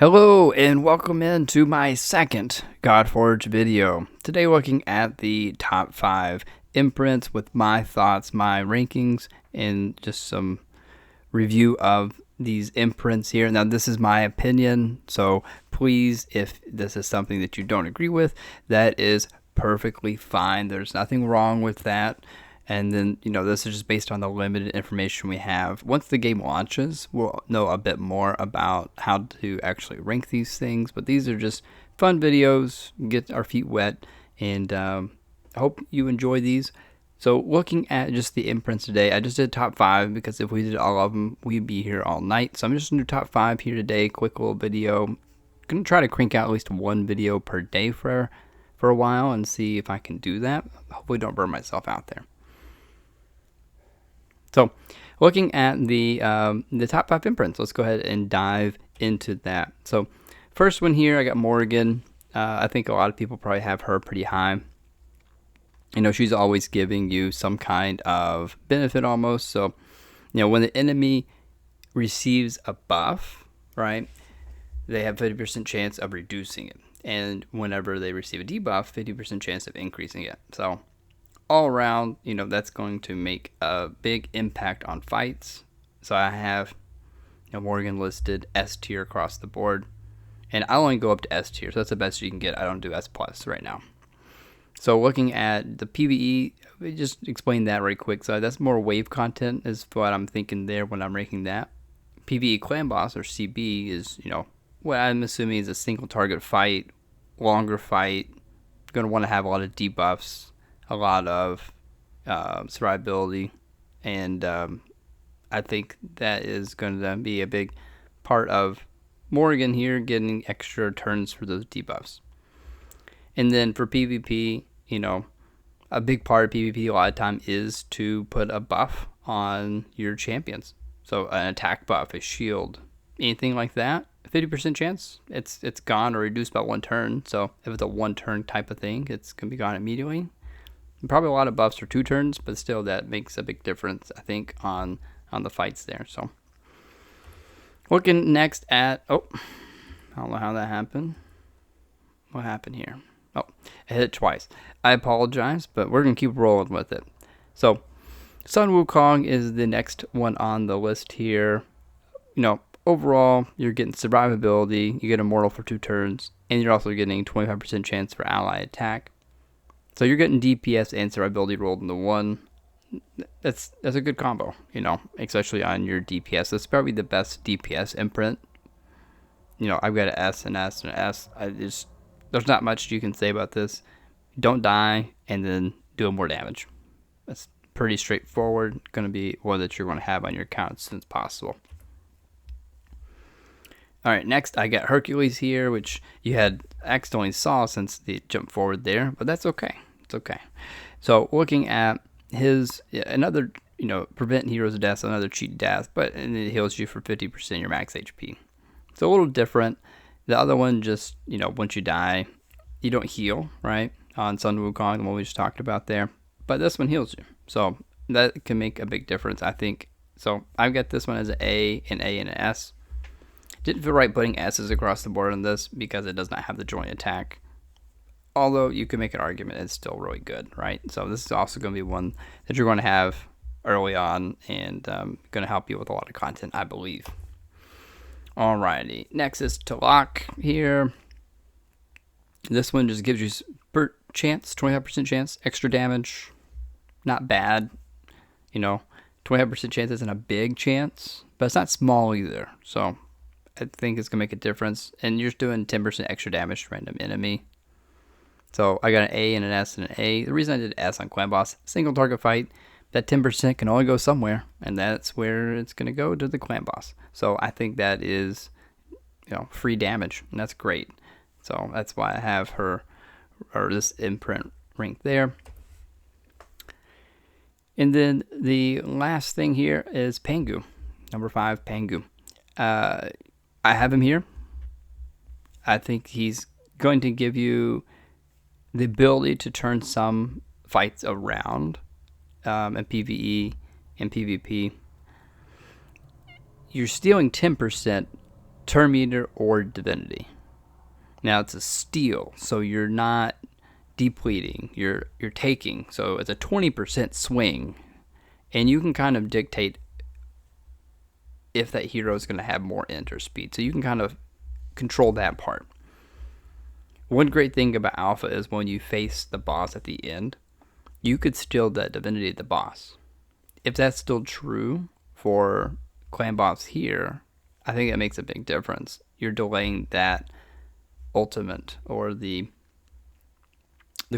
Hello and welcome into my second GodForge video. Today looking at the top 5 imprints with my thoughts, my rankings, and just some review of these imprints here. Now this is my opinion, so please, if this is something that you don't agree with, that is perfectly fine. There's nothing wrong with that. And then, this is just based on the limited information we have. Once the game launches, we'll know a bit more about how to actually rank these things. But these are just fun videos, get our feet wet, and I hope you enjoy these. So looking at just the imprints today, I just did top 5 because if we did all of them, we'd be here all night. So I'm just going to do top 5 here today, quick little video. I'm going to try to crank out at least one video per day for a while and see if I can do that. Hopefully don't burn myself out there. So looking at the top 5 imprints, let's go ahead and dive into that. So first one here, I got Morrigan. I think a lot of people probably have her pretty high. She's always giving you some kind of benefit almost. So, when the enemy receives a buff, right, they have 50% chance of reducing it. And whenever they receive a debuff, 50% chance of increasing it. So all around, that's going to make a big impact on fights. So I have Morrigan listed S tier across the board, and I only go up to S tier, so that's the best you can get. I don't do S plus right now. So looking at the PvE, just explain that right quick. So that's more wave content is what I'm thinking there when I'm ranking that. PvE clan boss or CB is what I'm assuming is a single target fight, longer fight, going to want to have a lot of debuffs, a lot of survivability, and I think that is going to be a big part of Morrigan here, getting extra turns for those debuffs. And then for PvP, a big part of PvP a lot of time is to put a buff on your champions. So an attack buff, a shield, anything like that. 50% chance it's gone or reduced by 1 turn. So if it's a 1 turn type of thing, it's going to be gone immediately. Probably a lot of buffs for 2 turns, but still that makes a big difference, I think, on the fights there. So looking next at, I don't know how that happened. What happened here? Oh, I hit it twice. I apologize, but we're going to keep rolling with it. So Sun Wukong is the next one on the list here. Overall, you're getting survivability, you get immortal for 2 turns, and you're also getting 25% chance for ally attack. So you're getting DPS and survivability rolled into one. That's a good combo, especially on your DPS. That's probably the best DPS imprint. I've got an S and S and an S. There's not much you can say about this. Don't die and then do more damage. That's pretty straightforward. Going to be one that you're going to have on your account as soon as possible. All right, next I got Hercules here, which you had accidentally saw since the jump forward there, but that's okay. It's okay. So looking at his another, prevent heroes deaths, another cheat death, and it heals you for 50% your max HP. So a little different. The other one just, once you die, you don't heal, right? On Sun Wukong, the one we just talked about there. But this one heals you. So that can make a big difference, I think. So I've got this one as an A, and an S. Didn't feel right putting S's across the board on this because it does not have the joint attack. Although you can make an argument it's still really good, right? So this is also going to be one that you're going to have early on and going to help you with a lot of content, I believe. Alrighty, next is Tlaloc here. This one just gives you per chance, 25% chance, extra damage. Not bad. 25% chance isn't a big chance, but it's not small either. So I think it's going to make a difference. And you're just doing 10% extra damage to random enemy. So I got an A and an S and an A. The reason I did S on Clan Boss, single target fight, that 10% can only go somewhere. And that's where it's going to go, to the Clan Boss. So I think that is, free damage. And that's great. So that's why I have her, or this imprint ranked there. And then the last thing here is Pangu. Number 5, Pangu. I have him here. I think he's going to give you the ability to turn some fights around in PvE and PvP. You're stealing 10% turn meter, or divinity. Now it's a steal, so you're not depleting, you're taking. So it's a 20% swing, and you can kind of dictate if that hero is going to have more enter speed. So you can kind of control that part. One great thing about alpha is when you face the boss at the end, you could steal that divinity of the boss. If that's still true for clan boss here, I think it makes a big difference. You're delaying that ultimate, or the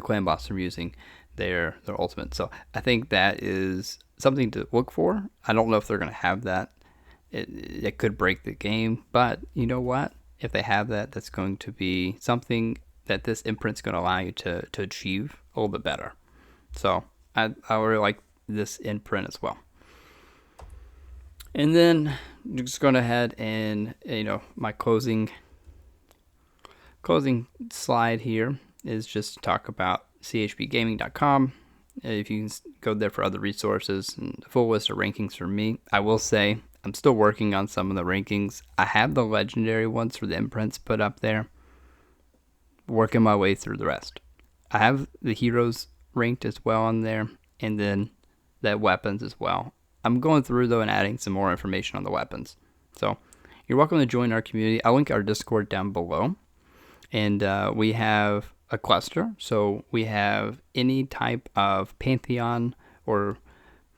clan boss from using their ultimate. So I think that is something to look for. I don't know if they're going to have that. It could break the game, but you know what? If they have that, that's going to be something that this imprint's going to allow you to achieve a little bit better. So I really like this imprint as well. And then just going ahead and, my closing slide here is just to talk about chbgaming.com. If you can go there for other resources and the full list of rankings for me. I will say I'm still working on some of the rankings. I have the legendary ones for the imprints put up there. Working my way through the rest. I have the heroes ranked as well on there, and then the weapons as well. I'm going through though and adding some more information on the weapons. So you're welcome to join our community. I'll link our Discord down below. And we have a cluster. So we have any type of pantheon or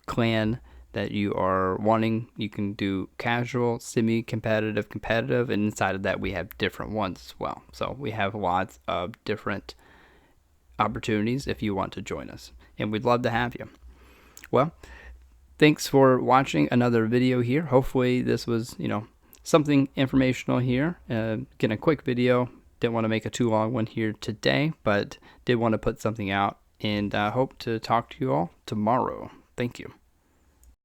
clan that you are wanting. You can do casual, semi-competitive, competitive, and inside of that we have different ones as well. So we have lots of different opportunities if you want to join us, and we'd love to have you. Well, thanks for watching another video here. Hopefully this was, something informational here. Again, a quick video. Didn't want to make a too long one here today, but did want to put something out, and hope to talk to you all tomorrow. Thank you.